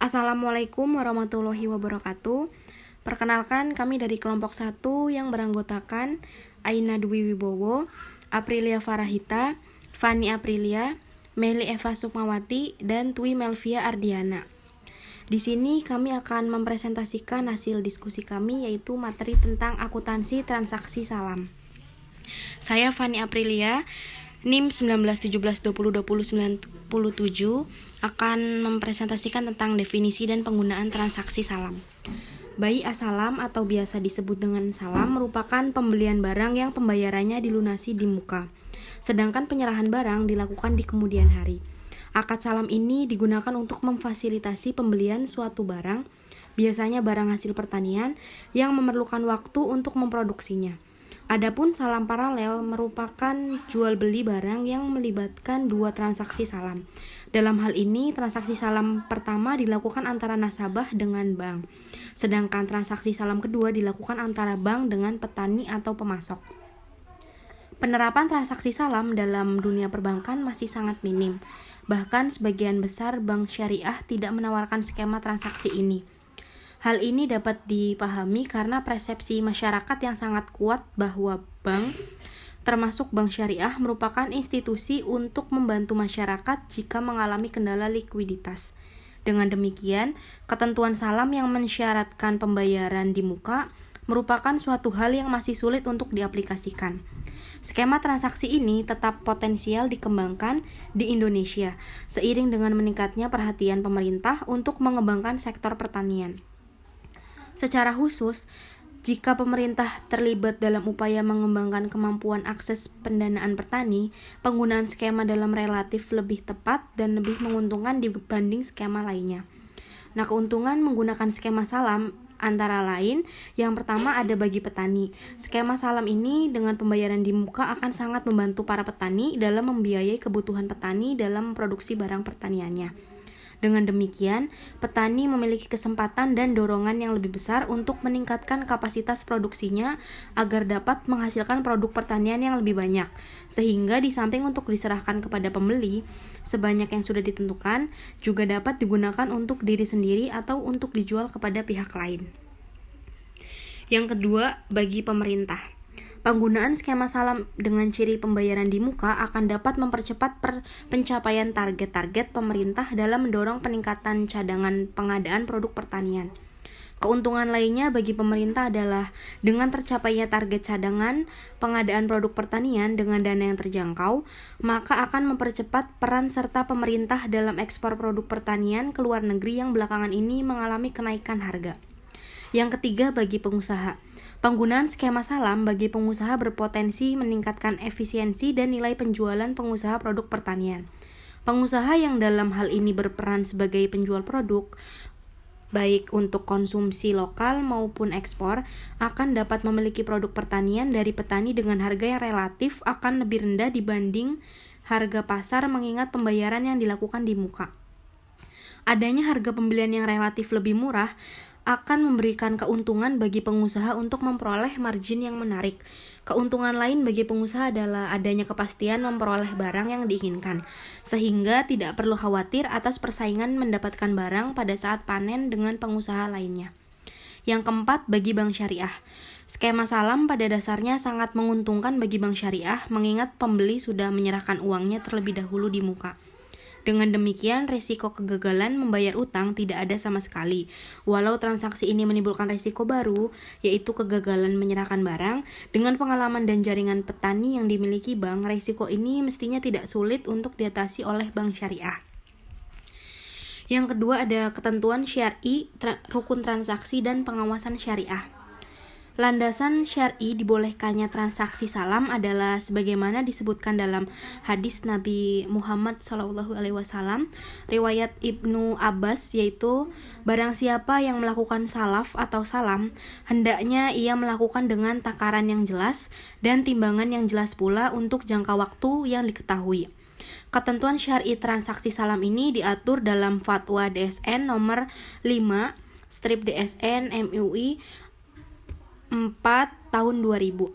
Assalamualaikum warahmatullahi wabarakatuh. Perkenalkan, kami dari kelompok 1 yang beranggotakan Aina Dwi Wibowo, Aprilia Farahita, Fani Aprilia, Meli Eva Sukmawati, dan Twi Melvia Ardiana. Di sini kami akan mempresentasikan hasil diskusi kami, yaitu materi tentang akuntansi transaksi salam. Saya Fani Aprilia, NIM 1917202097 akan mempresentasikan tentang definisi dan penggunaan transaksi salam. Bai asalam atau biasa disebut dengan salam merupakan pembelian barang yang pembayarannya dilunasi di muka, sedangkan penyerahan barang dilakukan di kemudian hari. Akad salam ini digunakan untuk memfasilitasi pembelian suatu barang, biasanya barang hasil pertanian yang memerlukan waktu untuk memproduksinya. Adapun salam paralel merupakan jual beli barang yang melibatkan dua transaksi salam. Dalam hal ini, transaksi salam pertama dilakukan antara nasabah dengan bank, sedangkan transaksi salam kedua dilakukan antara bank dengan petani atau pemasok. Penerapan transaksi salam dalam dunia perbankan masih sangat minim. Bahkan sebagian besar bank syariah tidak menawarkan skema transaksi ini. Hal ini dapat dipahami karena persepsi masyarakat yang sangat kuat bahwa bank, termasuk bank syariah, merupakan institusi untuk membantu masyarakat jika mengalami kendala likuiditas. Dengan demikian, ketentuan salam yang mensyaratkan pembayaran di muka merupakan suatu hal yang masih sulit untuk diaplikasikan. Skema transaksi ini tetap potensial dikembangkan di Indonesia, seiring dengan meningkatnya perhatian pemerintah untuk mengembangkan sektor pertanian. Secara khusus, jika pemerintah terlibat dalam upaya mengembangkan kemampuan akses pendanaan petani, penggunaan skema dalam relatif lebih tepat dan lebih menguntungkan dibanding skema lainnya. Keuntungan menggunakan skema salam antara lain, yang pertama ada bagi petani. Skema salam ini dengan pembayaran di muka akan sangat membantu para petani dalam membiayai kebutuhan petani dalam memproduksi barang pertaniannya. Dengan demikian, petani memiliki kesempatan dan dorongan yang lebih besar untuk meningkatkan kapasitas produksinya agar dapat menghasilkan produk pertanian yang lebih banyak, sehingga di samping untuk diserahkan kepada pembeli sebanyak yang sudah ditentukan, juga dapat digunakan untuk diri sendiri atau untuk dijual kepada pihak lain. Yang kedua, bagi pemerintah. Penggunaan skema salam dengan ciri pembayaran di muka akan dapat mempercepat pencapaian target-target pemerintah dalam mendorong peningkatan cadangan pengadaan produk pertanian. Keuntungan lainnya bagi pemerintah adalah dengan tercapainya target cadangan pengadaan produk pertanian dengan dana yang terjangkau, maka akan mempercepat peran serta pemerintah dalam ekspor produk pertanian ke luar negeri yang belakangan ini mengalami kenaikan harga. Yang ketiga, bagi pengusaha. Penggunaan skema salam bagi pengusaha berpotensi meningkatkan efisiensi dan nilai penjualan pengusaha produk pertanian. Pengusaha yang dalam hal ini berperan sebagai penjual produk, baik untuk konsumsi lokal maupun ekspor, akan dapat memiliki produk pertanian dari petani dengan harga yang relatif akan lebih rendah dibanding harga pasar mengingat pembayaran yang dilakukan di muka. Adanya harga pembelian yang relatif lebih murah akan memberikan keuntungan bagi pengusaha untuk memperoleh margin yang menarik. Keuntungan lain bagi pengusaha adalah adanya kepastian memperoleh barang yang diinginkan, sehingga tidak perlu khawatir atas persaingan mendapatkan barang pada saat panen dengan pengusaha lainnya. Yang keempat, bagi bank syariah. Skema salam pada dasarnya sangat menguntungkan bagi bank syariah, mengingat pembeli sudah menyerahkan uangnya terlebih dahulu di muka. Dengan demikian, risiko kegagalan membayar utang tidak ada sama sekali. Walau transaksi ini menimbulkan risiko baru, yaitu kegagalan menyerahkan barang, dengan pengalaman dan jaringan petani yang dimiliki bank, risiko ini mestinya tidak sulit untuk diatasi oleh bank syariah. Yang kedua ada ketentuan syar'i, rukun transaksi dan pengawasan syariah. Landasan syar'i dibolehkannya transaksi salam adalah sebagaimana disebutkan dalam hadis Nabi Muhammad SAW, riwayat Ibnu Abbas, yaitu barang siapa yang melakukan salaf atau salam, hendaknya ia melakukan dengan takaran yang jelas dan timbangan yang jelas pula untuk jangka waktu yang diketahui. Ketentuan syar'i transaksi salam ini diatur dalam Fatwa DSN nomor 5/DSN MUI 4 tahun 2000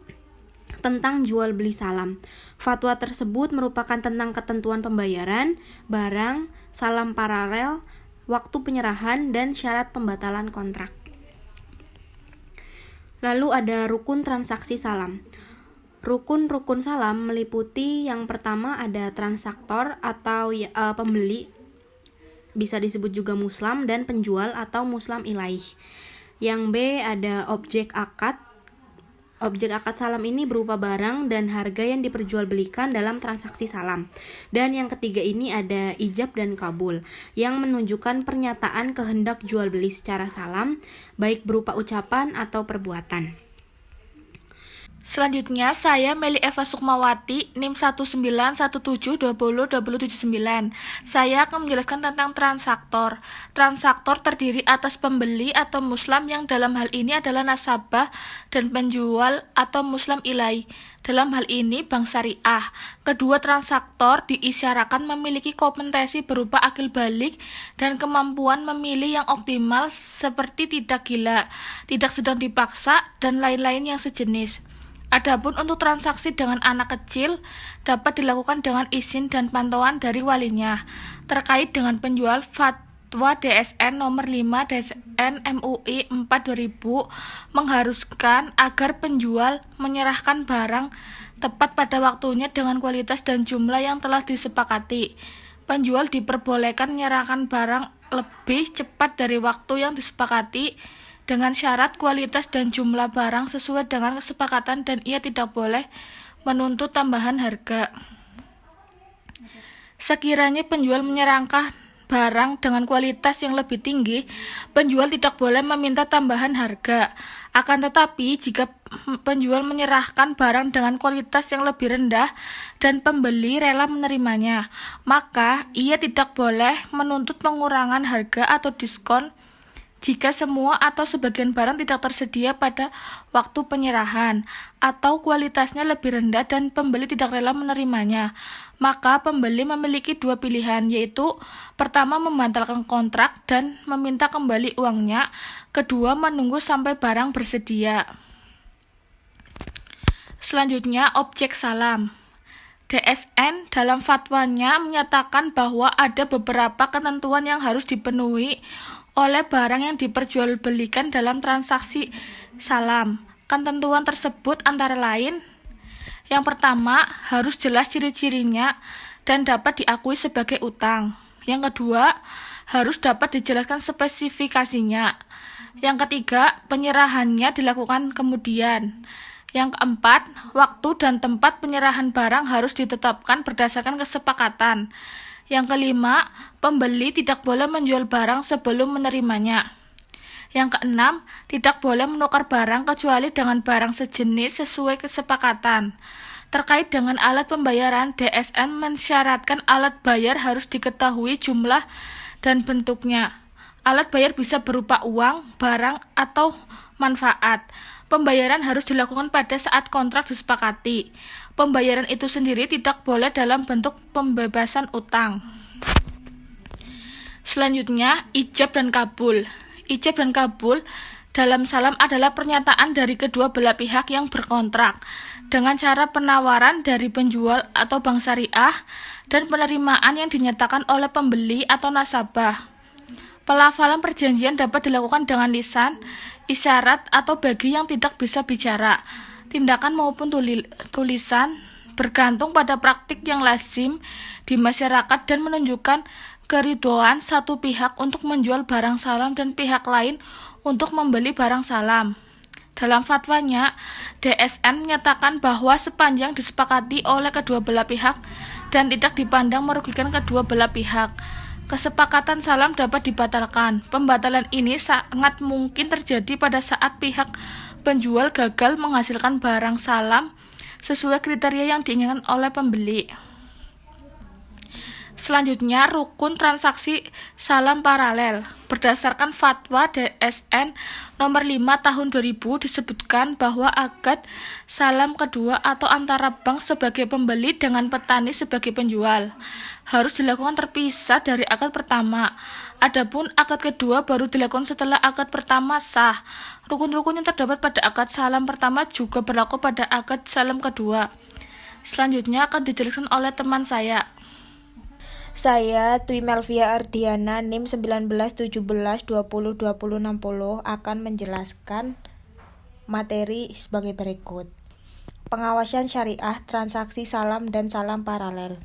tentang jual beli salam. Fatwa tersebut merupakan tentang ketentuan pembayaran barang, salam paralel, waktu penyerahan, dan syarat pembatalan kontrak. Lalu ada rukun transaksi salam. Rukun-rukun salam meliputi yang pertama ada transaktor atau pembeli, bisa disebut juga muslam, dan penjual atau muslam ilaih. Yang B ada objek akad. Objek akad salam ini berupa barang dan harga yang diperjualbelikan dalam transaksi salam. Dan yang ketiga ini ada ijab dan kabul, yang menunjukkan pernyataan kehendak jual beli secara salam, baik berupa ucapan atau perbuatan. Selanjutnya, saya Meli Eva Sukmawati, NIM 19172020279. Saya akan menjelaskan tentang transaktor. Transaktor terdiri atas pembeli atau muslam yang dalam hal ini adalah nasabah dan penjual atau muslam ilaih. Dalam hal ini bank syariah. Kedua transaktor diisyaratkan memiliki kompetensi berupa akil balik dan kemampuan memilih yang optimal seperti tidak gila, tidak sedang dipaksa, dan lain-lain yang sejenis. Adapun untuk transaksi dengan anak kecil dapat dilakukan dengan izin dan pantauan dari walinya. Terkait dengan penjual, Fatwa DSN nomor 5 DSN MUI 4 2000 mengharuskan agar penjual menyerahkan barang tepat pada waktunya dengan kualitas dan jumlah yang telah disepakati. Penjual diperbolehkan menyerahkan barang lebih cepat dari waktu yang disepakati dengan syarat kualitas dan jumlah barang sesuai dengan kesepakatan, dan ia tidak boleh menuntut tambahan harga. Sekiranya penjual menyerahkan barang dengan kualitas yang lebih tinggi, penjual tidak boleh meminta tambahan harga. Akan tetapi, jika penjual menyerahkan barang dengan kualitas yang lebih rendah dan pembeli rela menerimanya, maka ia tidak boleh menuntut pengurangan harga atau diskon jika semua atau sebagian barang tidak tersedia pada waktu penyerahan, atau kualitasnya lebih rendah dan pembeli tidak rela menerimanya, maka pembeli memiliki dua pilihan, yaitu pertama membatalkan kontrak dan meminta kembali uangnya, kedua menunggu sampai barang bersedia. Selanjutnya, objek salam. DSN dalam fatwanya menyatakan bahwa ada beberapa ketentuan yang harus dipenuhi oleh barang yang diperjualbelikan dalam transaksi salam. Ketentuan tersebut antara lain: yang pertama, harus jelas ciri-cirinya dan dapat diakui sebagai utang. Yang kedua, harus dapat dijelaskan spesifikasinya. Yang ketiga, penyerahannya dilakukan kemudian. Yang keempat, waktu dan tempat penyerahan barang harus ditetapkan berdasarkan kesepakatan. Yang kelima, pembeli tidak boleh menjual barang sebelum menerimanya. Yang keenam, tidak boleh menukar barang kecuali dengan barang sejenis sesuai kesepakatan. Terkait dengan alat pembayaran, DSN mensyaratkan alat bayar harus diketahui jumlah dan bentuknya. Alat bayar bisa berupa uang, barang, atau manfaat. Pembayaran harus dilakukan pada saat kontrak disepakati. Pembayaran itu sendiri tidak boleh dalam bentuk pembebasan utang. Selanjutnya, ijab dan kabul. Ijab dan kabul dalam salam adalah pernyataan dari kedua belah pihak yang berkontrak dengan cara penawaran dari penjual atau bank syariah dan penerimaan yang dinyatakan oleh pembeli atau nasabah. Pelafalan perjanjian dapat dilakukan dengan lisan, isyarat, atau bagi yang tidak bisa bicara. Tindakan maupun tulisan bergantung pada praktik yang lazim di masyarakat dan menunjukkan keridhoan satu pihak untuk menjual barang salam dan pihak lain untuk membeli barang salam. Dalam fatwanya, DSN menyatakan bahwa sepanjang disepakati oleh kedua belah pihak dan tidak dipandang merugikan kedua belah pihak, kesepakatan salam dapat dibatalkan. Pembatalan ini sangat mungkin terjadi pada saat pihak penjual gagal menghasilkan barang salam sesuai kriteria yang diinginkan oleh pembeli. Selanjutnya, rukun transaksi salam paralel. Berdasarkan fatwa DSN nomor 5 tahun 2000 disebutkan bahwa akad salam kedua atau antara bank sebagai pembeli dengan petani sebagai penjual harus dilakukan terpisah dari akad pertama. Adapun akad kedua baru dilakukan setelah akad pertama sah. Rukun-rukun yang terdapat pada akad salam pertama juga berlaku pada akad salam kedua. Selanjutnya akan dijelaskan oleh teman saya. Saya Dwi Melvia Ardiana NIM 1917202060 akan menjelaskan materi sebagai berikut. Pengawasan syariah, transaksi salam dan salam paralel.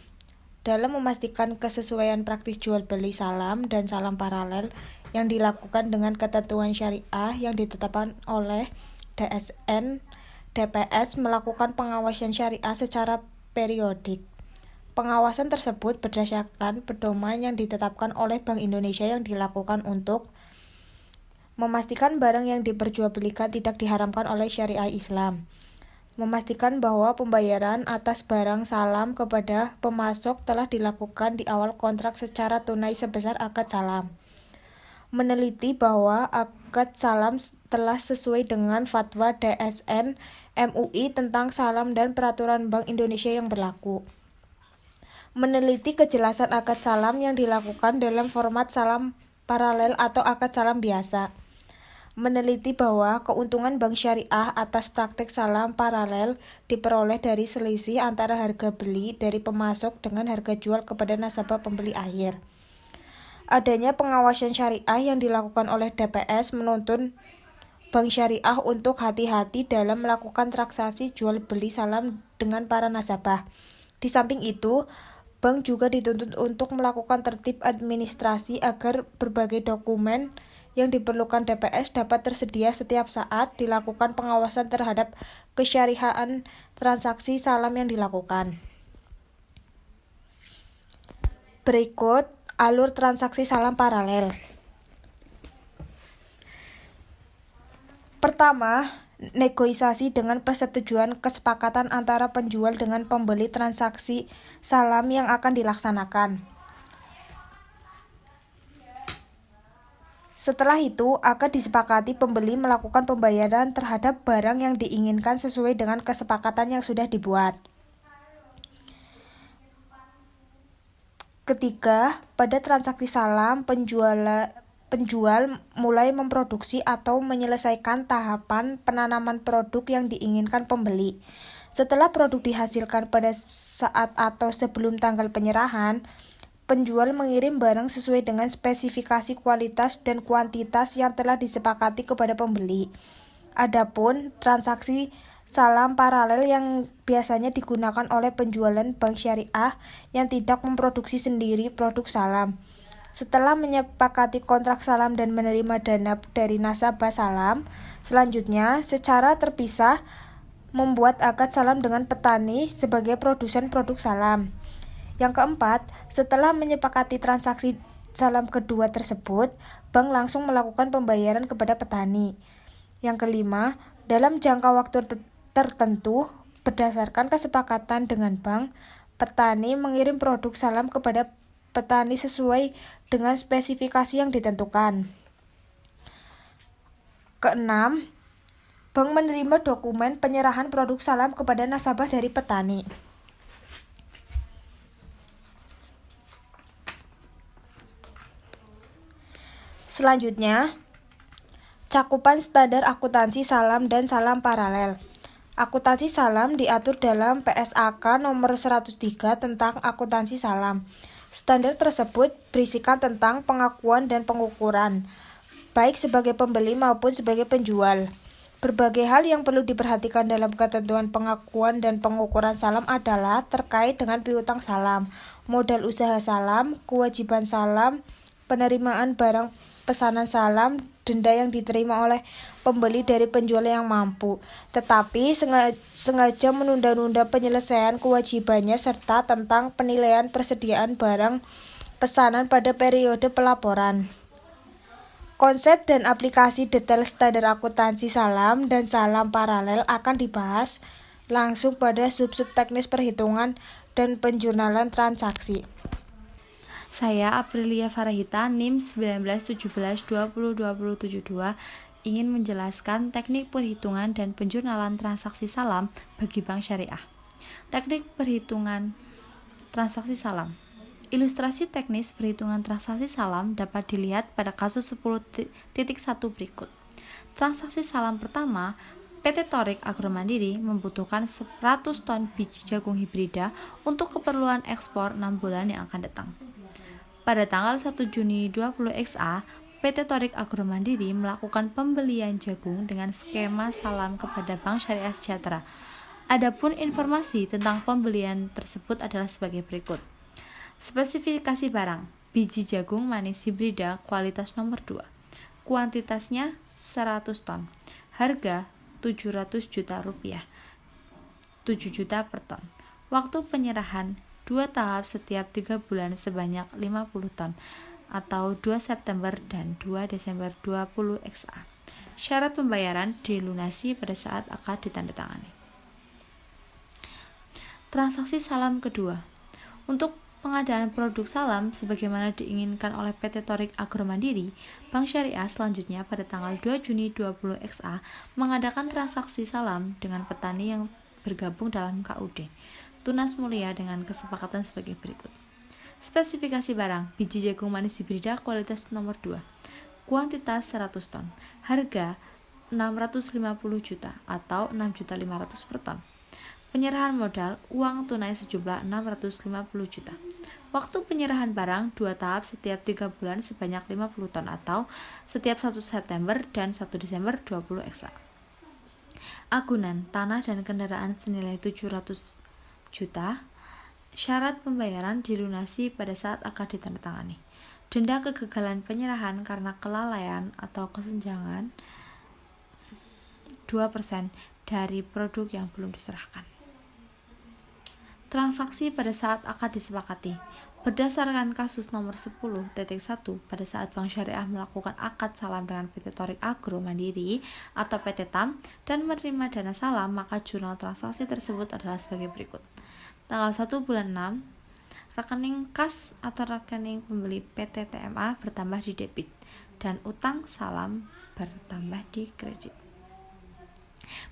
Dalam memastikan kesesuaian praktis jual beli salam dan salam paralel yang dilakukan dengan ketentuan syariah yang ditetapkan oleh DSN, DPS melakukan pengawasan syariah secara periodik. Pengawasan tersebut berdasarkan pedoman yang ditetapkan oleh Bank Indonesia yang dilakukan untuk memastikan barang yang diperjualbelikan tidak diharamkan oleh syariah Islam, memastikan bahwa pembayaran atas barang salam kepada pemasok telah dilakukan di awal kontrak secara tunai sebesar akad salam, meneliti bahwa akad salam telah sesuai dengan fatwa DSN MUI tentang salam dan peraturan Bank Indonesia yang berlaku, meneliti kejelasan akad salam yang dilakukan dalam format salam paralel atau akad salam biasa, meneliti bahwa keuntungan bank syariah atas praktik salam paralel diperoleh dari selisih antara harga beli dari pemasok dengan harga jual kepada nasabah pembeli akhir. Adanya pengawasan syariah yang dilakukan oleh DPS menuntun bank syariah untuk hati-hati dalam melakukan transaksi jual beli salam dengan para nasabah. Di samping itu, bank juga dituntut untuk melakukan tertib administrasi agar berbagai dokumen yang diperlukan DPS dapat tersedia setiap saat dilakukan pengawasan terhadap kesyariahan transaksi salam yang dilakukan. Berikut alur transaksi salam paralel. Pertama, negosiasi dengan persetujuan kesepakatan antara penjual dengan pembeli transaksi salam yang akan dilaksanakan. Setelah itu, akan disepakati pembeli melakukan pembayaran terhadap barang yang diinginkan sesuai dengan kesepakatan yang sudah dibuat. Ketiga, pada transaksi salam, penjual mulai memproduksi atau menyelesaikan tahapan penanaman produk yang diinginkan pembeli. Setelah produk dihasilkan pada saat atau sebelum tanggal penyerahan, penjual mengirim barang sesuai dengan spesifikasi kualitas dan kuantitas yang telah disepakati kepada pembeli. Adapun transaksi salam paralel yang biasanya digunakan oleh penjualan bank syariah yang tidak memproduksi sendiri produk salam. Setelah menyepakati kontrak salam dan menerima dana dari nasabah salam, selanjutnya secara terpisah membuat akad salam dengan petani sebagai produsen produk salam. Yang keempat, setelah menyepakati transaksi salam kedua tersebut, bank langsung melakukan pembayaran kepada petani. Yang kelima, dalam jangka waktu tertentu, berdasarkan kesepakatan dengan bank, petani mengirim produk salam kepada petani sesuai dengan spesifikasi yang ditentukan. Keenam, bank menerima dokumen penyerahan produk salam kepada nasabah dari petani. Selanjutnya, cakupan standar akuntansi salam dan salam paralel. Akuntansi salam diatur dalam PSAK nomor 103 tentang akuntansi salam. Standar tersebut berisikan tentang pengakuan dan pengukuran, baik sebagai pembeli maupun sebagai penjual. Berbagai hal yang perlu diperhatikan dalam ketentuan pengakuan dan pengukuran salam adalah terkait dengan piutang salam, modal usaha salam, kewajiban salam, penerimaan barang pesanan salam, denda yang diterima oleh pembeli dari penjual yang mampu, tetapi sengaja menunda-nunda penyelesaian kewajibannya serta tentang penilaian persediaan barang pesanan pada periode pelaporan. Konsep dan aplikasi detail standar akuntansi salam dan salam paralel akan dibahas langsung pada sub-sub teknis perhitungan dan penjurnalan transaksi. Saya Aprilia Farahita NIM 1917202072 ingin menjelaskan teknik perhitungan dan penjurnalan transaksi salam bagi bank syariah. Teknik perhitungan transaksi salam. Ilustrasi teknis perhitungan transaksi salam dapat dilihat pada kasus 10.1 berikut. Transaksi salam pertama, PT Torik Agromandiri membutuhkan 100 ton biji jagung hibrida untuk keperluan ekspor 6 bulan yang akan datang. pada tanggal 1 Juni 20 XA, PT Torik Agro Mandiri melakukan pembelian jagung dengan skema salam kepada Bank Syariah Sejahtera. Adapun informasi tentang pembelian tersebut adalah sebagai berikut. Spesifikasi barang: biji jagung manis hibrida kualitas nomor 2. Kuantitasnya 100 ton. Harga 700 juta rupiah. 7 juta per ton. Waktu penyerahan 2 tahap setiap 3 bulan sebanyak 50 ton atau 2 September dan 2 Desember 20 XA. Syarat pembayaran dilunasi pada saat akad ditandatangani. Transaksi salam kedua. Untuk pengadaan produk salam sebagaimana diinginkan oleh PT Torik Agro Mandiri, Bank Syariah selanjutnya pada tanggal 2 Juni 20 XA mengadakan transaksi salam dengan petani yang bergabung dalam KUD Tunas Mulia dengan kesepakatan sebagai berikut. Spesifikasi barang: biji jagung manis hibrida kualitas nomor 2. Kuantitas 100 ton. Harga 650 juta atau 6.500.000 per ton. Penyerahan modal uang tunai sejumlah 650 juta. Waktu penyerahan barang 2 tahap setiap 3 bulan sebanyak 50 ton atau setiap 1 September dan 1 Desember 20 XA. Agunan tanah dan kendaraan senilai 700 juta. Syarat pembayaran dilunasi pada saat akad ditandatangani. Denda kegagalan penyerahan karena kelalaian atau kesenjangan 2% dari produk yang belum diserahkan. Transaksi pada saat akad disepakati. Berdasarkan kasus nomor 10.1 pada saat Bank Syariah melakukan akad salam dengan PT Torik Agro Mandiri atau PT TAM dan menerima dana salam, maka jurnal transaksi tersebut adalah sebagai berikut. Tanggal 1 bulan 6, rekening kas atau rekening pembeli PT TMA bertambah di debit dan utang salam bertambah di kredit.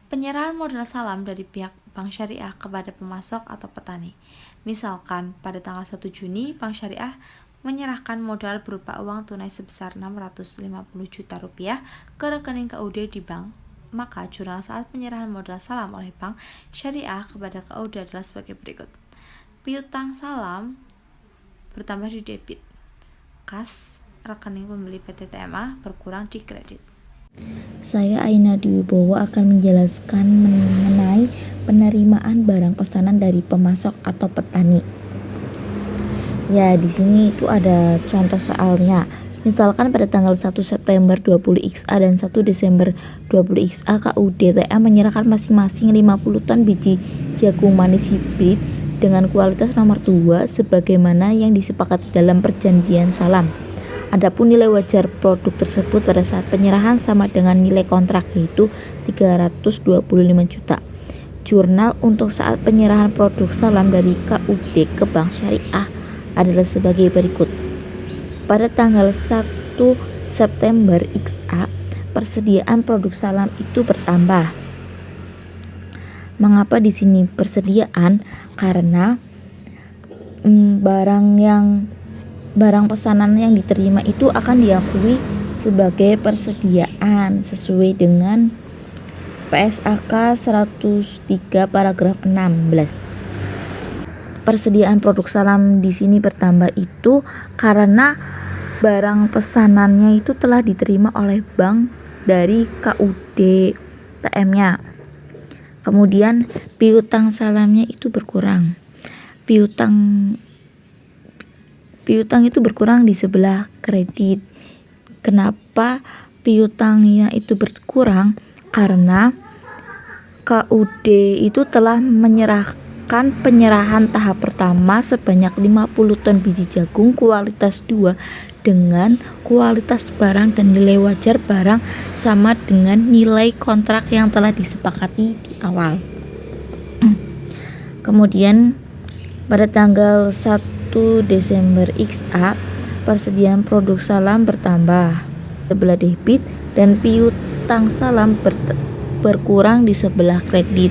Penyerahan modal salam dari pihak Bank Syariah kepada pemasok atau petani. Misalkan pada tanggal 1 Juni Bank Syariah menyerahkan modal berupa uang tunai sebesar 650 juta rupiah ke rekening KUD di bank, maka jurnal saat penyerahan modal salam oleh Bank Syariah kepada KUD adalah sebagai berikut. Piutang salam bertambah di debit. Kas rekening pembeli PT TMA berkurang di kredit. Saya Aina Dwi Wibowo akan menjelaskan mengenai penerimaan barang pesanan dari pemasok atau petani. Ya, di sini itu ada contoh soalnya. Misalkan pada tanggal 1 September 20 XA dan 1 Desember 20 XA KUD TMA menyerahkan masing-masing 50 ton biji jagung manis hibrid dengan kualitas nomor 2 sebagaimana yang disepakati dalam perjanjian salam. Adapun nilai wajar produk tersebut pada saat penyerahan sama dengan nilai kontrak, yaitu 325 juta. Jurnal untuk saat penyerahan produk salam dari KUD ke Bank Syariah adalah sebagai berikut. Pada tanggal 1 September XA, persediaan produk salam itu bertambah. Mengapa di sini persediaan? Karena barang pesanan yang diterima itu akan diakui sebagai persediaan sesuai dengan PSAK 103 paragraf 16. Persediaan produk salam di sini bertambah itu karena barang pesanannya itu telah diterima oleh bank dari KUD TM-nya. Kemudian piutang salamnya itu berkurang. Piutang itu berkurang di sebelah kredit. Kenapa piutangnya itu berkurang? Karena KUD itu telah menyerahkan penyerahan tahap pertama sebanyak 50 ton biji jagung kualitas 2 dengan kualitas barang dan nilai wajar barang sama dengan nilai kontrak yang telah disepakati di awal. Kemudian pada tanggal 1 Desember XA, persediaan produk salam bertambah sebelah debit dan piutang salam berkurang di sebelah kredit.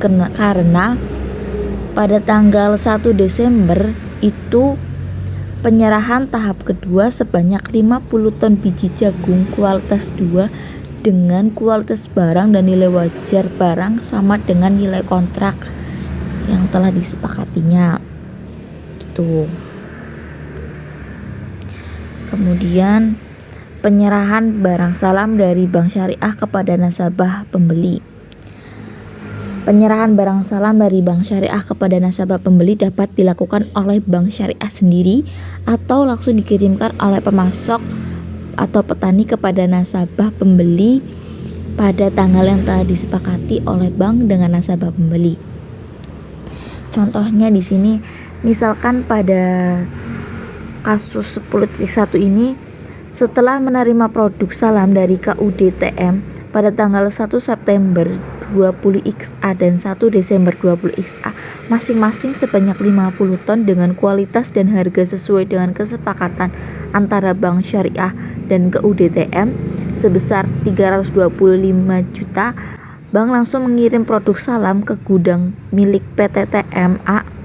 Karena pada tanggal 1 Desember itu penyerahan tahap kedua sebanyak 50 ton biji jagung kualitas 2 dengan kualitas barang dan nilai wajar barang sama dengan nilai kontrak yang telah disepakatinya. Gitu. Kemudian penyerahan barang salam dari bank syariah kepada nasabah pembeli. Penyerahan barang salam dari bank syariah kepada nasabah pembeli dapat dilakukan oleh bank syariah sendiri atau langsung dikirimkan oleh pemasok atau petani kepada nasabah pembeli pada tanggal yang telah disepakati oleh bank dengan nasabah pembeli. Contohnya di sini, misalkan pada kasus 10.1 ini, setelah menerima produk salam dari KUDTM pada tanggal 1 September 20 XA dan 1 Desember 20 XA masing-masing sebanyak 50 ton dengan kualitas dan harga sesuai dengan kesepakatan antara bank syariah dan KUDTM sebesar 325 juta, bank langsung mengirim produk salam ke gudang milik PT TMA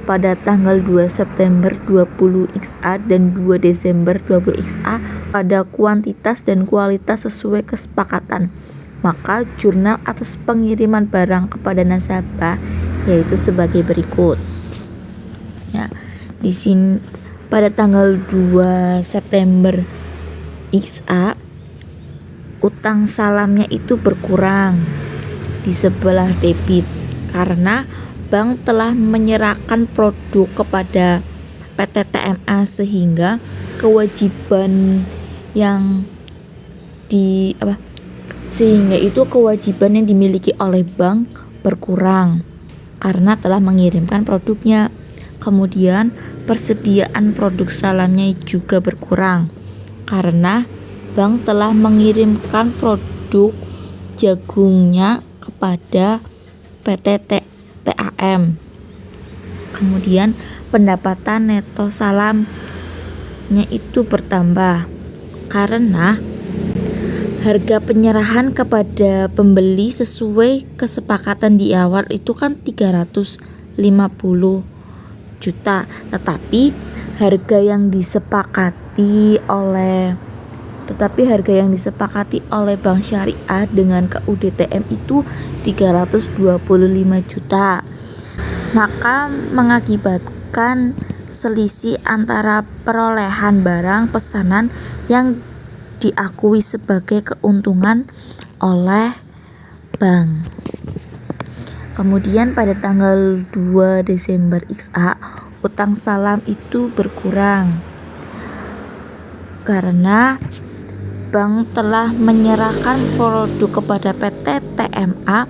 pada tanggal 2 September 20 XA dan 2 Desember 20 XA pada kuantitas dan kualitas sesuai kesepakatan. Maka jurnal atas pengiriman barang kepada nasabah yaitu sebagai berikut. Ya, di sini pada tanggal 2 September XA utang salamnya itu berkurang di sebelah debit karena bank telah menyerahkan produk kepada PT TMA sehingga kewajiban yang kewajiban yang dimiliki oleh bank berkurang karena telah mengirimkan produknya. Kemudian persediaan produk salamnya juga berkurang karena bank telah mengirimkan produk jagungnya kepada PT TAM. Kemudian pendapatan neto salamnya itu bertambah karena harga penyerahan kepada pembeli sesuai kesepakatan di awal itu kan 350 juta, tetapi harga yang disepakati oleh Bank Syariah dengan KUDTM itu 325 juta. Maka mengakibatkan selisih antara perolehan barang pesanan yang diakui sebagai keuntungan oleh bank. Kemudian pada tanggal 2 Desember XA utang salam itu berkurang karena bank telah menyerahkan produk kepada PT TMA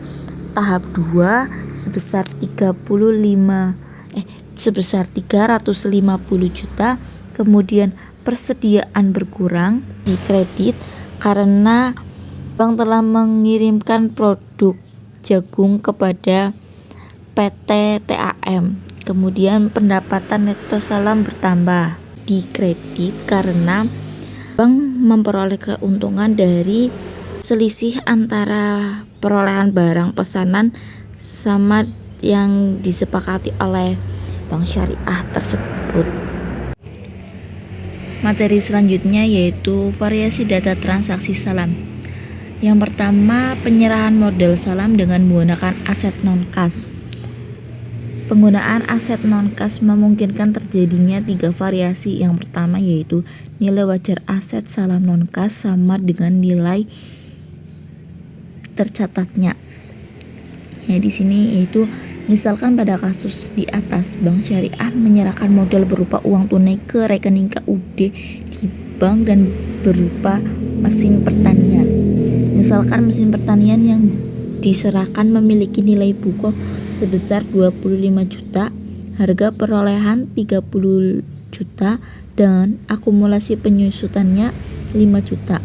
tahap 2 sebesar 350 juta. Kemudian persediaan berkurang di kredit karena bank telah mengirimkan produk jagung kepada PT TAM. Kemudian pendapatan neto salam bertambah di kredit karena bank memperoleh keuntungan dari selisih antara perolehan barang pesanan sama yang disepakati oleh bank syariah tersebut. Materi selanjutnya yaitu variasi data transaksi salam. Yang pertama, penyerahan modal salam dengan menggunakan aset non-kas. Penggunaan aset non-kas memungkinkan terjadinya 3 variasi. Yang pertama yaitu nilai wajar aset salam non-kas sama dengan nilai tercatatnya. Ya, di sini yaitu misalkan pada kasus di atas, Bank Syariah menyerahkan modal berupa uang tunai ke rekening KUD di bank dan berupa mesin pertanian. Misalkan mesin pertanian yang diserahkan memiliki nilai buku sebesar 25 juta, harga perolehan 30 juta, dan akumulasi penyusutannya 5 juta.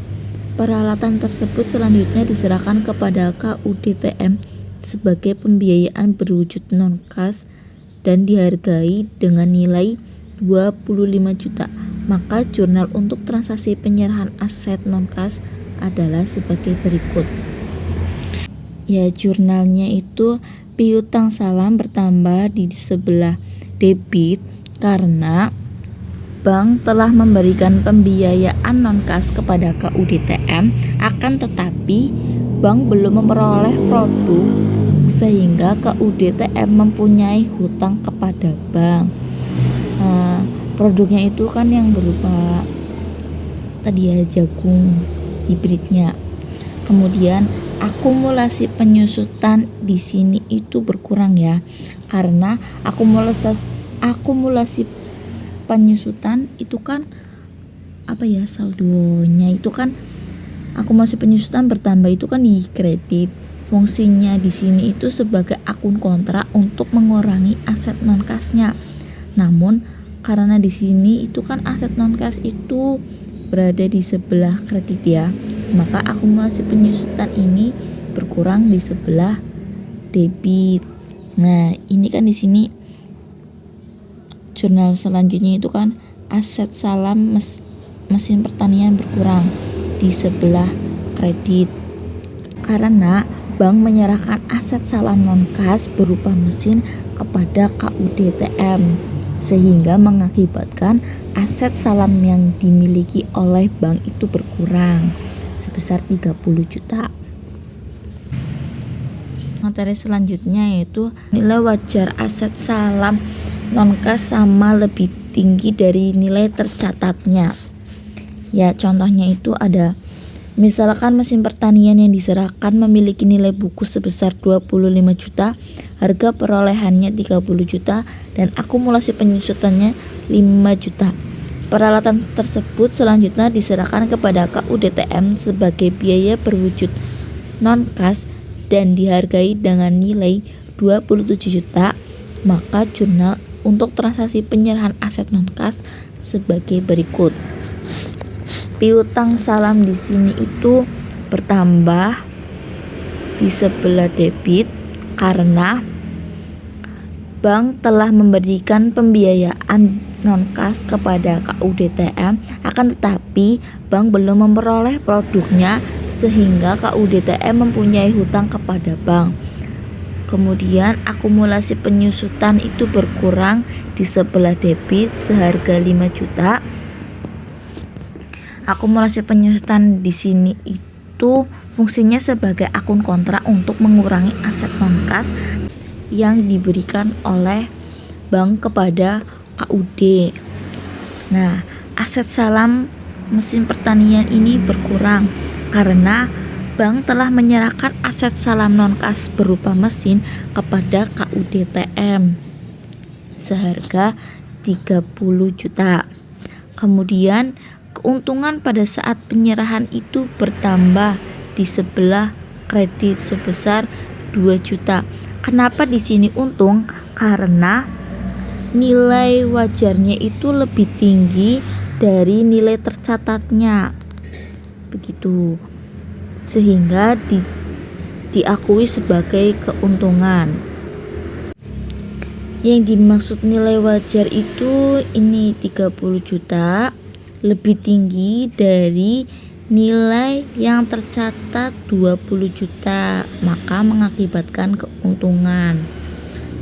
Peralatan tersebut selanjutnya diserahkan kepada KUDTM sebagai pembiayaan berwujud non-kas dan dihargai dengan nilai 25 juta. Maka jurnal untuk transaksi penyerahan aset non-kas adalah sebagai berikut. Ya, jurnalnya itu piutang salam bertambah di sebelah debit karena bank telah memberikan pembiayaan non-kas kepada KUDTM, akan tetapi bank belum memperoleh produk sehingga KUDTM mempunyai hutang kepada bank. Produknya itu kan yang berupa tadi ya, jagung hibridnya. Kemudian akumulasi penyusutan di sini itu berkurang ya, karena akumulasi penyusutan itu kan saldonya itu kan, akumulasi penyusutan bertambah itu kan di kredit. Fungsinya di sini itu sebagai akun kontrak untuk mengurangi aset non kasnya. Namun karena di sini itu kan aset non kas itu berada di sebelah kredit ya, maka akumulasi penyusutan ini berkurang di sebelah debit. Nah, ini kan di sini jurnal selanjutnya itu kan aset salam mesin pertanian berkurang di sebelah kredit, karena bank menyerahkan aset salam non kas berupa mesin kepada KUDTM, sehingga mengakibatkan aset salam yang dimiliki oleh bank itu berkurang sebesar 30 juta. Materi selanjutnya yaitu nilai wajar aset salam non kas sama lebih tinggi dari nilai tercatatnya. Ya, contohnya itu ada, misalkan mesin pertanian yang diserahkan memiliki nilai buku sebesar 25 juta, harga perolehannya 30 juta, dan akumulasi penyusutannya 5 juta. Peralatan tersebut selanjutnya diserahkan kepada KUDTM sebagai biaya berwujud non-kas dan dihargai dengan nilai 27 juta, maka jurnal untuk transaksi penyerahan aset non-kas sebagai berikut. Piutang salam di sini itu bertambah di sebelah debit karena bank telah memberikan pembiayaan non-kas kepada KUDTM, akan tetapi bank belum memperoleh produknya sehingga KUDTM mempunyai hutang kepada bank. Kemudian akumulasi penyusutan itu berkurang di sebelah debit seharga 5 juta. Akumulasi penyusutan di sini itu fungsinya sebagai akun kontrak untuk mengurangi aset non-kas yang diberikan oleh bank kepada KUD. Nah, aset salam mesin pertanian ini berkurang karena bank telah menyerahkan aset salam non-kas berupa mesin kepada KUDTM seharga 30 juta. Kemudian keuntungan pada saat penyerahan itu bertambah di sebelah kredit sebesar 2 juta. Kenapa di sini untung? Karena nilai wajarnya itu lebih tinggi dari nilai tercatatnya. Begitu. Sehingga diakui sebagai keuntungan. Yang dimaksud nilai wajar itu ini 30 juta lebih tinggi dari nilai yang tercatat 20 juta, maka mengakibatkan keuntungan.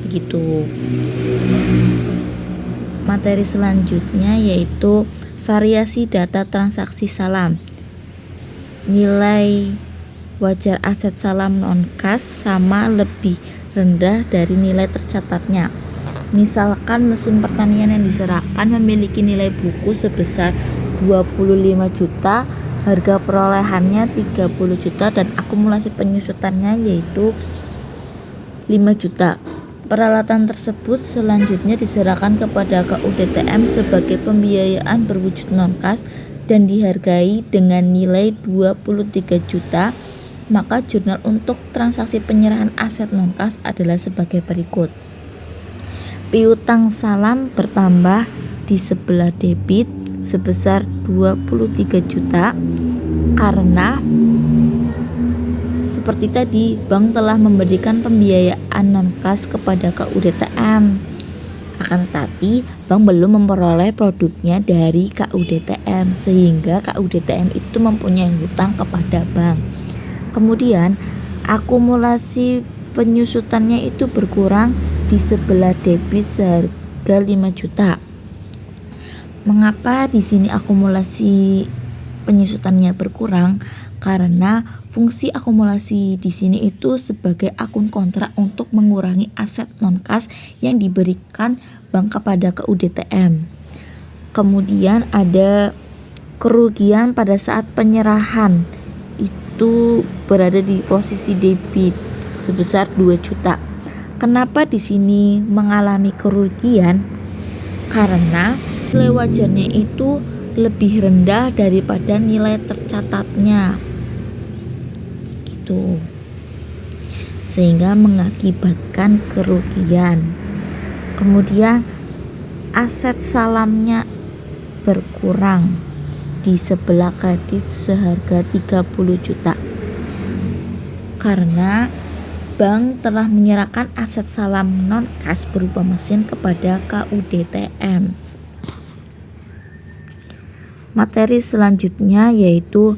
Begitu. Materi selanjutnya yaitu variasi data transaksi salam. Nilai wajar aset salam non-kas sama lebih rendah dari nilai tercatatnya. Misalkan mesin pertanian yang diserahkan memiliki nilai buku sebesar 25 juta, harga perolehannya 30 juta dan akumulasi penyusutannya yaitu 5 juta. Peralatan tersebut selanjutnya diserahkan kepada KUDTM sebagai pembiayaan berwujud non-kas dan dihargai dengan nilai 23 juta, maka jurnal untuk transaksi penyerahan aset non-kas adalah sebagai berikut. Piutang salam bertambah di sebelah debit sebesar 23 juta karena seperti tadi bank telah memberikan pembiayaan non-kas kepada KUDTM. Akan tetapi bank belum memperoleh produknya dari KUDTM sehingga KUDTM itu mempunyai hutang kepada bank. Kemudian akumulasi penyusutannya itu berkurang di sebelah debit seharga 5 juta. Mengapa di sini akumulasi penyusutannya berkurang? Karena fungsi akumulasi di sini itu sebagai akun kontrak untuk mengurangi aset non-kas yang diberikan bank kepada KUDTM. Kemudian ada kerugian pada saat penyerahan itu berada di posisi debit sebesar 2 juta. Kenapa di sini mengalami kerugian? Karena nilai wajarnya itu lebih rendah daripada nilai tercatatnya. Gitu. Sehingga mengakibatkan kerugian. Kemudian aset salamnya berkurang di sebelah kredit seharga 30 juta. Karena bank telah menyerahkan aset salam non-kas berupa mesin kepada KUDTM. Materi selanjutnya yaitu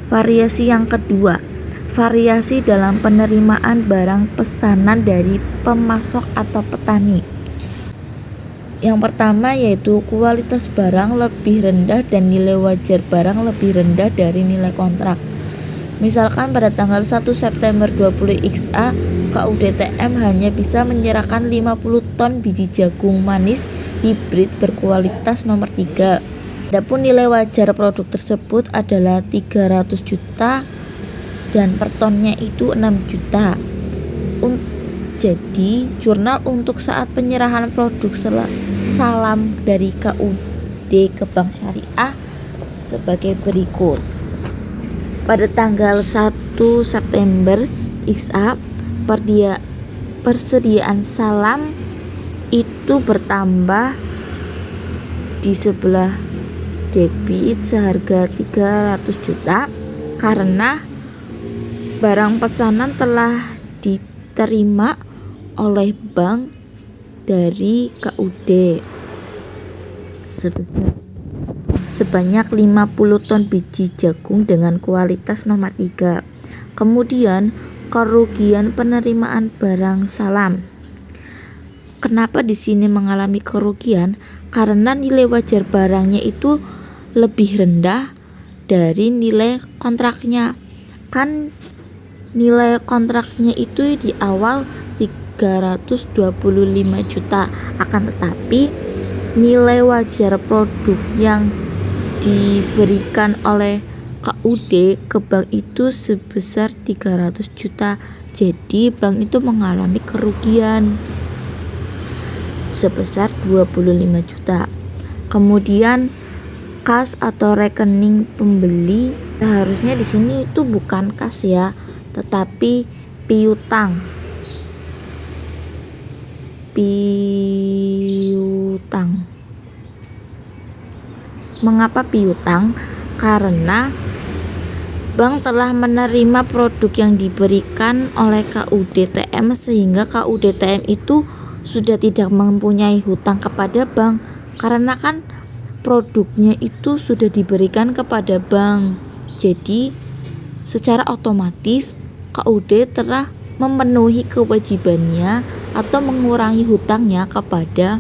variasi yang kedua, variasi dalam penerimaan barang pesanan dari pemasok atau petani. Yang pertama yaitu kualitas barang lebih rendah dan nilai wajar barang lebih rendah dari nilai kontrak. Misalkan pada tanggal 1 September 20 XA, KUDTM hanya bisa menyerahkan 50 ton biji jagung manis hibrid berkualitas nomor 3. Adapun nilai wajar produk tersebut adalah 300 juta dan per tonnya itu 6 juta. Jadi, jurnal untuk saat penyerahan produk salam dari KUD ke Bank Syariah sebagai berikut. Pada tanggal 1 September XA, persediaan salam itu bertambah di sebelah debit seharga 300 juta karena barang pesanan telah diterima oleh bank dari KUD sebanyak 50 ton biji jagung dengan kualitas nomor 3. Kemudian kerugian penerimaan barang salam. Kenapa di sini mengalami kerugian? Karena nilai wajar barangnya itu lebih rendah dari nilai kontraknya. Kan nilai kontraknya itu di awal 325 juta, akan tetapi nilai wajar produk yang diberikan oleh KUD ke bank itu sebesar 300 juta. Jadi bank itu mengalami kerugian sebesar 25 juta. Kemudian kas atau rekening pembeli, seharusnya di sini itu bukan kas ya, tetapi piutang. Mengapa piutang? Karena bank telah menerima produk yang diberikan oleh KUDTM sehingga KUDTM itu sudah tidak mempunyai hutang kepada bank karena kan produknya itu sudah diberikan kepada bank. Jadi secara otomatis KUD telah memenuhi kewajibannya atau mengurangi hutangnya kepada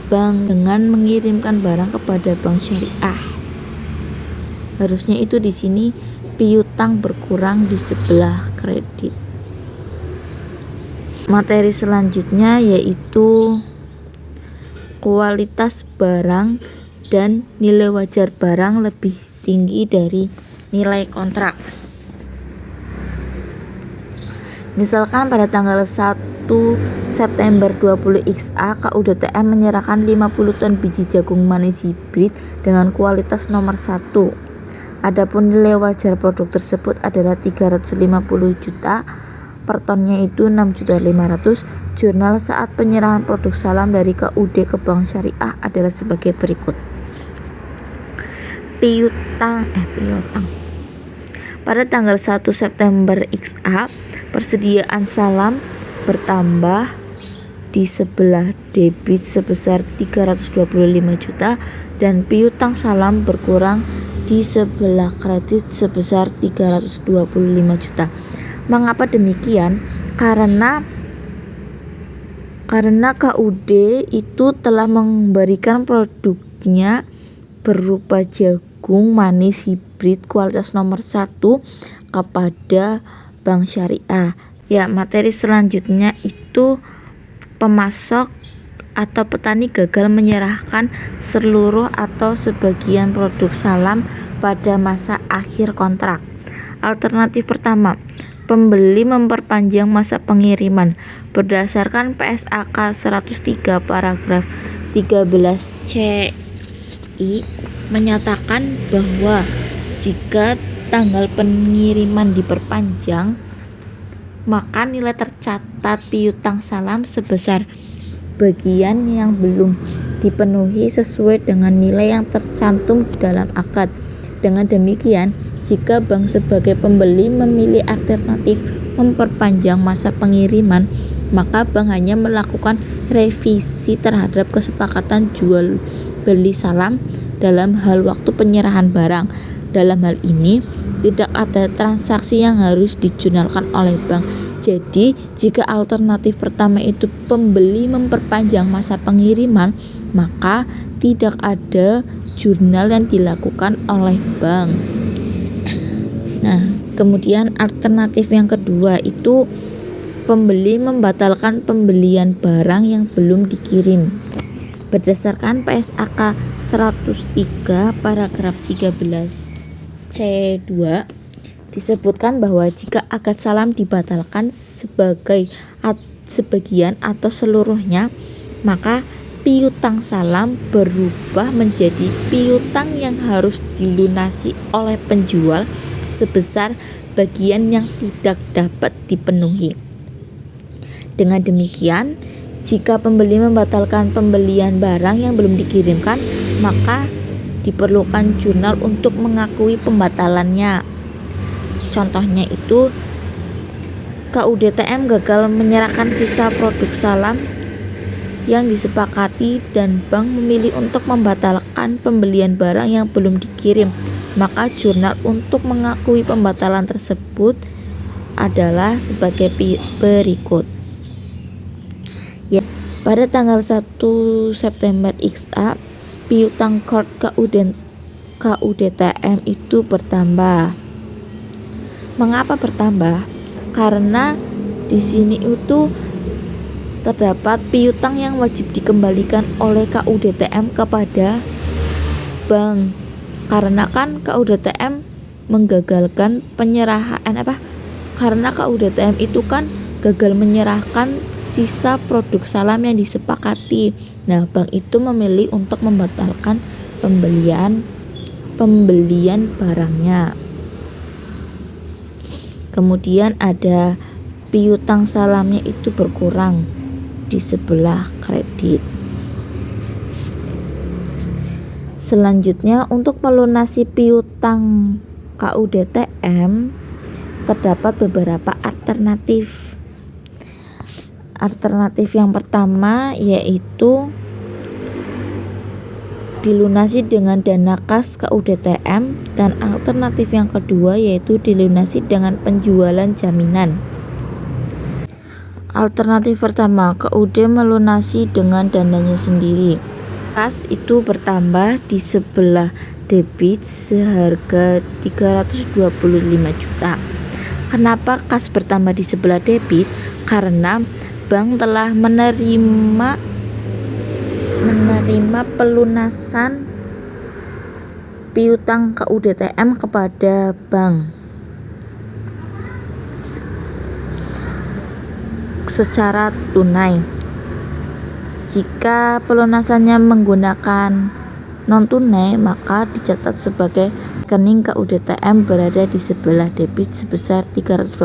bank dengan mengirimkan barang kepada bank syariah. Harusnya itu di sini piutang berkurang di sebelah kredit. Materi selanjutnya yaitu kualitas barang dan nilai wajar barang lebih tinggi dari nilai kontrak. Misalkan pada tanggal 1 September 20 XA, KUDTM menyerahkan 50 ton biji jagung manis hibrid dengan kualitas nomor 1. Adapun nilai wajar produk tersebut adalah 350 juta, per tonnya itu 6.500.000. Jurnal saat penyerahan produk salam dari KUD ke Bank Syariah adalah sebagai berikut. Piutang. Pada tanggal 1 September XA, persediaan salam bertambah di sebelah debit sebesar 325 juta dan piutang salam berkurang di sebelah kredit sebesar 325 juta. Mengapa demikian? Karena KUD itu telah memberikan produknya berupa jagung manis hibrid kualitas nomor 1 kepada Bank Syariah. Ya, materi selanjutnya itu pemasok atau petani gagal menyerahkan seluruh atau sebagian produk salam pada masa akhir kontrak. Alternatif pertama, pembeli memperpanjang masa pengiriman. Berdasarkan PSAK 103 paragraf 13 CI menyatakan bahwa jika tanggal pengiriman diperpanjang, maka nilai tercatat piutang salam sebesar bagian yang belum dipenuhi sesuai dengan nilai yang tercantum di dalam akad. Dengan demikian, jika bank sebagai pembeli memilih alternatif memperpanjang masa pengiriman, maka bank hanya melakukan revisi terhadap kesepakatan jual beli salam dalam hal waktu penyerahan barang. Dalam hal ini, tidak ada transaksi yang harus dijurnalkan oleh bank. Jadi, jika alternatif pertama itu pembeli memperpanjang masa pengiriman, maka tidak ada jurnal yang dilakukan oleh bank. Nah, kemudian alternatif yang kedua itu pembeli membatalkan pembelian barang yang belum dikirim. Berdasarkan PSAK 103 paragraf 13 C2 disebutkan bahwa jika akad salam dibatalkan sebagian atau seluruhnya, maka piutang salam berubah menjadi piutang yang harus dilunasi oleh penjual sebesar bagian yang tidak dapat dipenuhi. Dengan demikian, jika pembeli membatalkan pembelian barang yang belum dikirimkan, maka diperlukan jurnal untuk mengakui pembatalannya. Contohnya itu, KUDTM gagal menyerahkan sisa produk salam yang disepakati dan bank memilih untuk membatalkan pembelian barang yang belum dikirim, maka jurnal untuk mengakui pembatalan tersebut adalah sebagai berikut. Ya, pada tanggal 1 September XA, piutang KUDTM itu bertambah. Mengapa bertambah? Karena di sini itu terdapat piutang yang wajib dikembalikan oleh KUDTM kepada bank. Karena kan KUDTM menggagalkan penyerahan Karena KUDTM itu kan gagal menyerahkan sisa produk salam yang disepakati. Nah, bank itu memilih untuk membatalkan pembelian barangnya. Kemudian ada piutang salamnya itu berkurang di sebelah kredit. Selanjutnya, untuk melunasi piutang KUDTM terdapat beberapa alternatif. Alternatif yang pertama yaitu dilunasi dengan dana kas KUDTM, dan alternatif yang kedua yaitu dilunasi dengan penjualan jaminan. Alternatif pertama, KUD melunasi dengan dananya sendiri. Kas itu bertambah di sebelah debit seharga 325 juta. Kenapa kas bertambah di sebelah debit? Karena bank telah menerima pelunasan piutang KUDTM kepada bank secara tunai. Jika pelunasannya menggunakan non tunai, maka dicatat sebagai rekening KUDTM berada di sebelah debit sebesar 325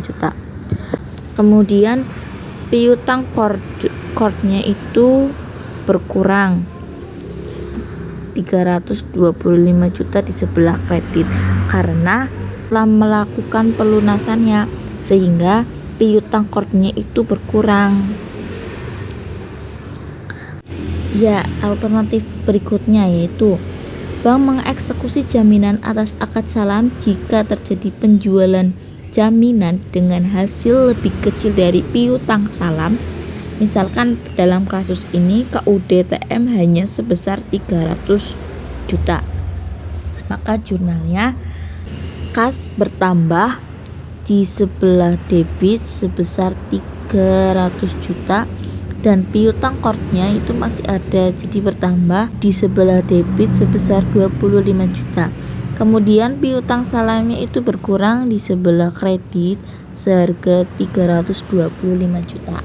juta. Kemudian piutang core-nya itu berkurang 325 juta di sebelah kredit karena telah melakukan pelunasannya, sehingga piutang core-nya itu berkurang. Ya, alternatif berikutnya yaitu bank mengeksekusi jaminan atas akad salam jika terjadi penjualan jaminan dengan hasil lebih kecil dari piutang salam. Misalkan dalam kasus ini KUDTM hanya sebesar 300 juta. Maka jurnalnya kas bertambah di sebelah debit sebesar 300 juta dan piutang core-nya itu masih ada, jadi bertambah di sebelah debit sebesar 25 juta. Kemudian piutang salamnya itu berkurang di sebelah kredit seharga 325 juta.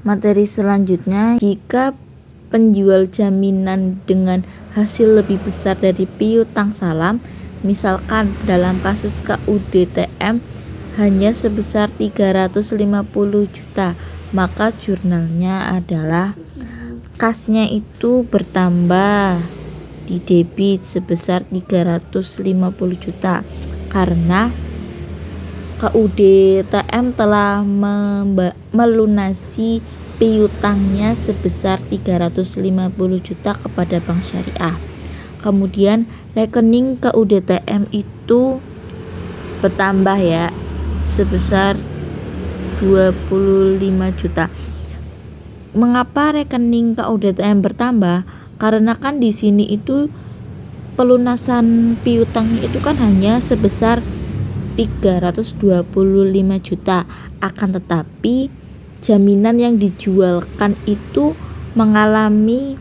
Materi selanjutnya, jika penjual jaminan dengan hasil lebih besar dari piutang salam, misalkan dalam kasus KUDTM hanya sebesar 350 juta, maka jurnalnya adalah kasnya itu bertambah di debit sebesar 350 juta karena KUDTM telah melunasi piutangnya sebesar 350 juta kepada Bank Syariah. Kemudian rekening KUDTM itu bertambah ya sebesar 25 juta. Mengapa rekening KUDTM bertambah? Karena kan di sini itu pelunasan piutangnya itu kan hanya sebesar 325 juta. Akan tetapi jaminan yang dijualkan itu mengalami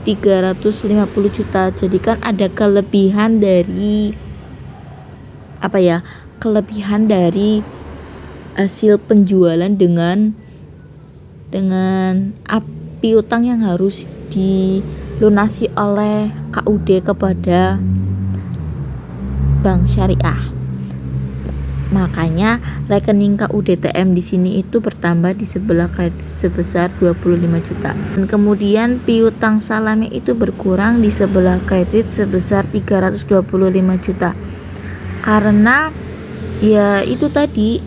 350 juta. Jadi kan ada kelebihan dari hasil penjualan dengan piutang yang harus dilunasi oleh KUD kepada Bank Syariah. Makanya rekening KUDTM di sini itu bertambah di sebelah kredit sebesar 25 juta. Dan kemudian piutang salamnya itu berkurang di sebelah kredit sebesar 325 juta. Karena ya itu tadi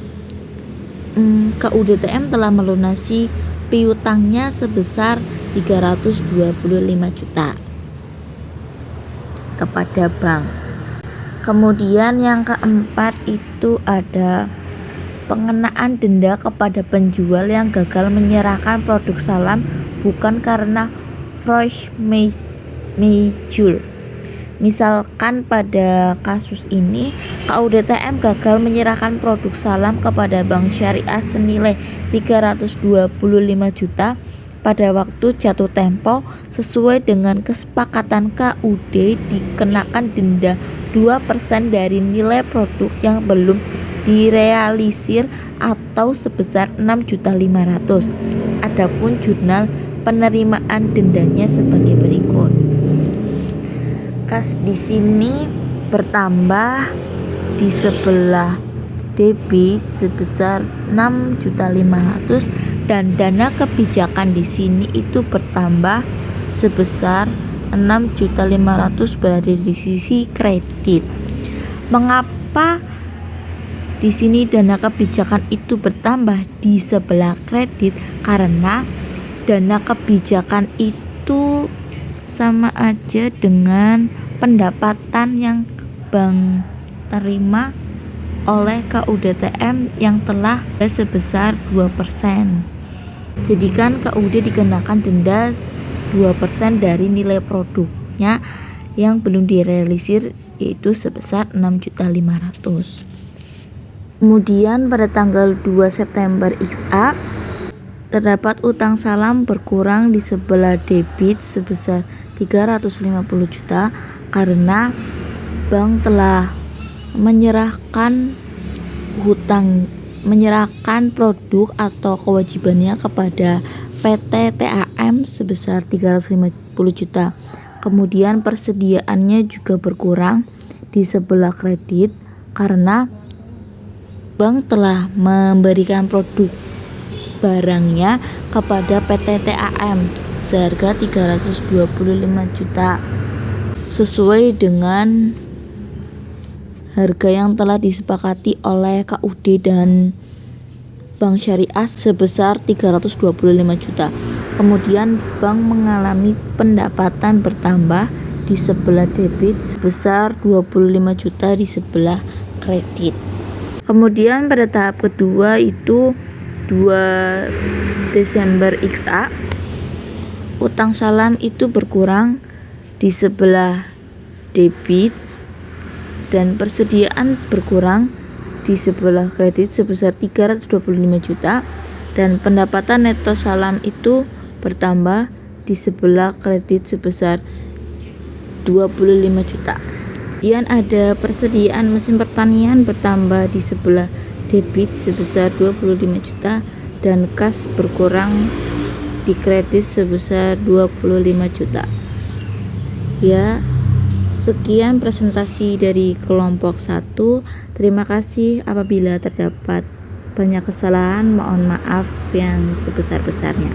KUDTM telah melunasi piutangnya sebesar 325 juta kepada bank. Kemudian yang keempat itu ada pengenaan denda kepada penjual yang gagal menyerahkan produk salam bukan karena force majeure. Misalkan pada kasus ini KUDTM gagal menyerahkan produk salam kepada Bank Syariah senilai 325 juta pada waktu jatuh tempo sesuai dengan kesepakatan KUD dikenakan denda 2% dari nilai produk yang belum direalisir atau sebesar 6.500.000. Adapun jurnal penerimaan dendanya sebagai berikut. Kas di sini bertambah di sebelah debit sebesar 6.500.000 dan dana kebijakan di sini itu bertambah sebesar 6.500.000 berada di sisi kredit. Mengapa di sini dana kebijakan itu bertambah di sebelah kredit? Karena dana kebijakan itu sama aja dengan pendapatan yang bank terima oleh KUDTM yang telah sebesar 2%. Jadi kan KUD dikenakan denda 2% dari nilai produknya yang belum direalisir, yaitu sebesar 6.500.000. Kemudian pada tanggal 2 September XA terdapat utang salam berkurang di sebelah debit sebesar 350 juta karena bank telah menyerahkan produk atau kewajibannya kepada PT TAM sebesar 350 juta. Kemudian persediaannya juga berkurang di sebelah kredit karena bank telah memberikan produk barangnya kepada PT TAM seharga 325 juta sesuai dengan harga yang telah disepakati oleh KUD dan Bank Syariah sebesar 325 juta. Kemudian bank mengalami pendapatan bertambah di sebelah debit sebesar 25 juta di sebelah kredit. Kemudian pada tahap kedua itu 2 Desember XA utang salam itu berkurang di sebelah debit dan persediaan berkurang di sebelah kredit sebesar 325 juta. dan pendapatan neto Salam itu bertambah di sebelah kredit sebesar 25 juta. Kemudian ada persediaan mesin pertanian bertambah di sebelah debit sebesar 25 juta dan kas berkurang di kredit sebesar 25 juta. Ya, sekian presentasi dari kelompok 1. Terima kasih apabila terdapat banyak kesalahan, mohon maaf yang sebesar-besarnya.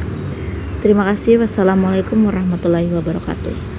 Terima kasih. Wassalamualaikum warahmatullahi wabarakatuh.